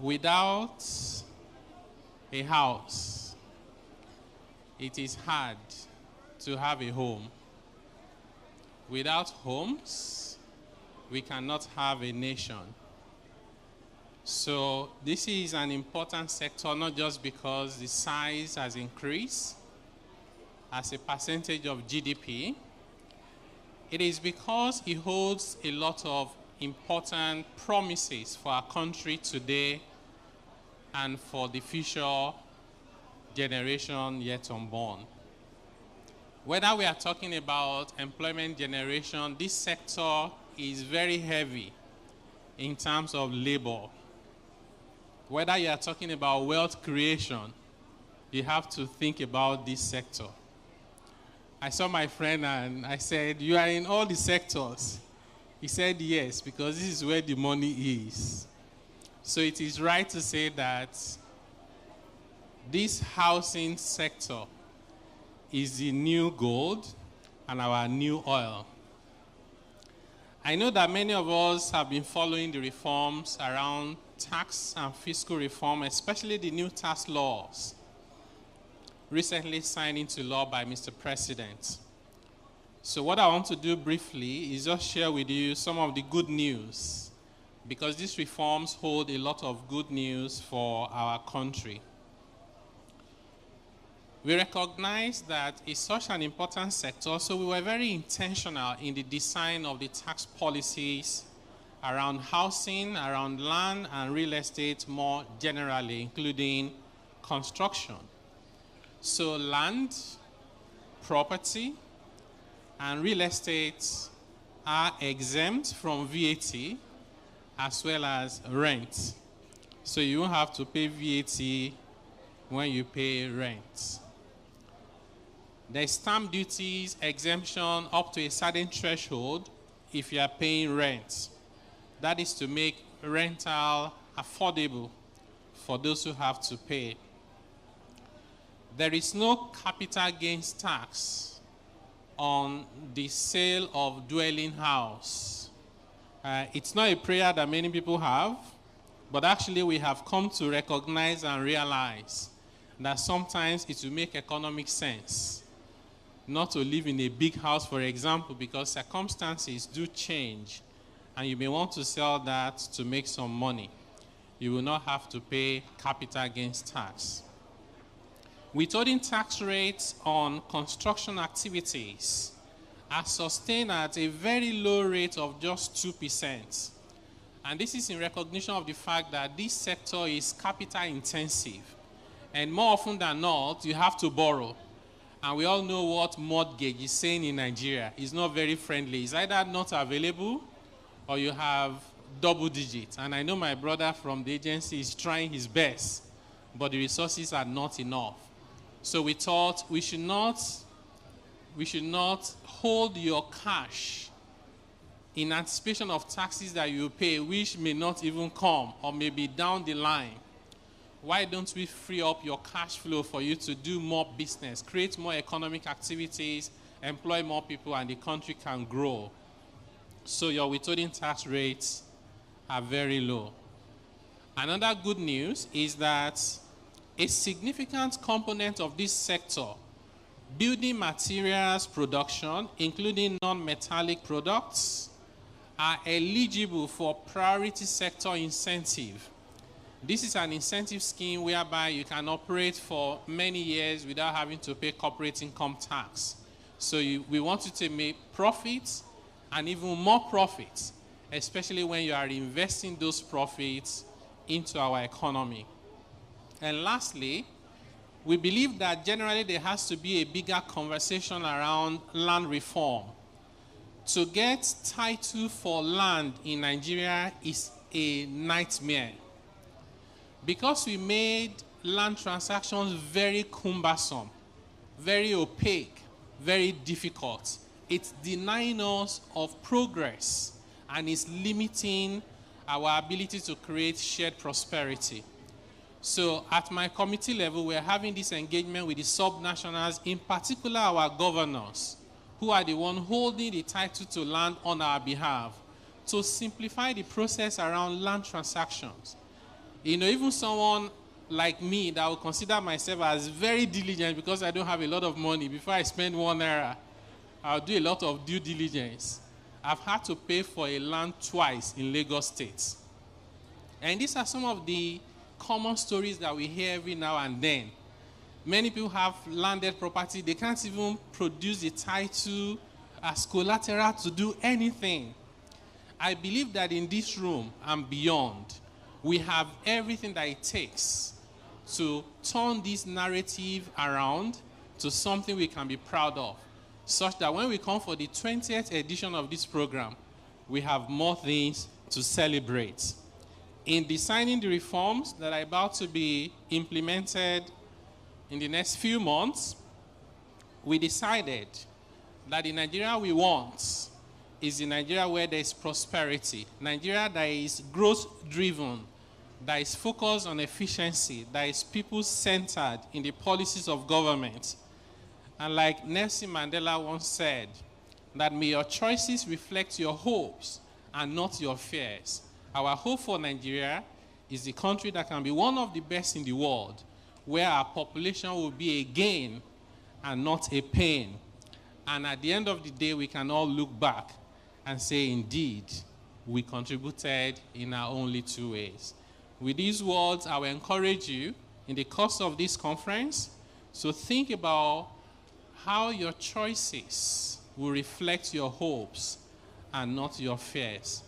Without a house, it is hard to have a home. Without homes, we cannot have a nation. So this is an important sector, not just because the size has increased as a percentage of GDP. It is because it holds a lot of important promises for our country today and for the future generation yet unborn. Whether we are talking about employment generation, this sector is very heavy in terms of labor. Whether you are talking about wealth creation, you have to think about this sector. I saw my friend and I said, "You are in all the sectors." He said, "Yes, because this is where the money is." So it is right to say that this housing sector is the new gold and our new oil. I know that many of us have been following the reforms around tax and fiscal reform, especially the new tax laws recently signed into law by Mr. President. So what I want to do briefly is just share with you some of the good news, because these reforms hold a lot of good news for our country. We recognize that it's such an important sector, so we were very intentional in the design of the tax policies around housing, around land and real estate more generally, including construction. So land, property, and real estate are exempt from VAT as well as rent. So you won't have to pay VAT when you pay rent. There's stamp duties exemption up to a certain threshold if you are paying rent. That is to make rental affordable for those who have to pay. There is no capital gains tax on the sale of dwelling house. It's not a prayer that many people have, but actually we have come to recognize and realize that sometimes it will make economic sense not to live in a big house, for example, because circumstances do change and you may want to sell that to make some money. You will not have to pay capital gains tax. Withholding tax rates on construction activities are sustained at a very low rate of just 2%. And this is in recognition of the fact that this sector is capital intensive. And more often than not, you have to borrow. And we all know what mortgage is saying in Nigeria. It's not very friendly. It's either not available or you have double digits. And I know my brother from the agency is trying his best, but the resources are not enough. So we thought we should not hold your cash in anticipation of taxes that you pay, which may not even come or may be down the line. Why don't we free up your cash flow for you to do more business, create more economic activities, employ more people, and the country can grow? So your withholding tax rates are very low. Another good news is that a significant component of this sector, building materials production, including non-metallic products, are eligible for priority sector incentive. This is an incentive scheme whereby you can operate for many years without having to pay corporate income tax. So we want you to make profits and even more profits, especially when you are investing those profits into our economy. And lastly, we believe that generally there has to be a bigger conversation around land reform. To get title for land in Nigeria is a nightmare. Because we made land transactions very cumbersome, very opaque, very difficult, it's denying us of progress and is limiting our ability to create shared prosperity. So at my committee level, we're having this engagement with the sub-nationals, in particular our governors, who are the ones holding the title to land on our behalf, to simplify the process around land transactions. Even someone like me that will consider myself as very diligent because I don't have a lot of money, before I spend 1 naira, I'll do a lot of due diligence. I've had to pay for a land twice in Lagos State. And these are some of the common stories that we hear every now and then. Many people have landed property. They can't even produce the title as collateral to do anything. I believe that in this room and beyond, we have everything that it takes to turn this narrative around to something we can be proud of, such that when we come for the 20th edition of this program, we have more things to celebrate. In designing the reforms that are about to be implemented in the next few months, we decided that the Nigeria we want is the Nigeria where there is prosperity, Nigeria that is growth-driven, that is focused on efficiency, that is people-centered in the policies of government. And like Nelson Mandela once said, that may your choices reflect your hopes and not your fears. Our hope for Nigeria is the country that can be one of the best in the world, where our population will be a gain and not a pain. And at the end of the day, we can all look back and say, indeed, we contributed in our own little ways. With these words, I will encourage you in the course of this conference to think about how your choices will reflect your hopes and not your fears.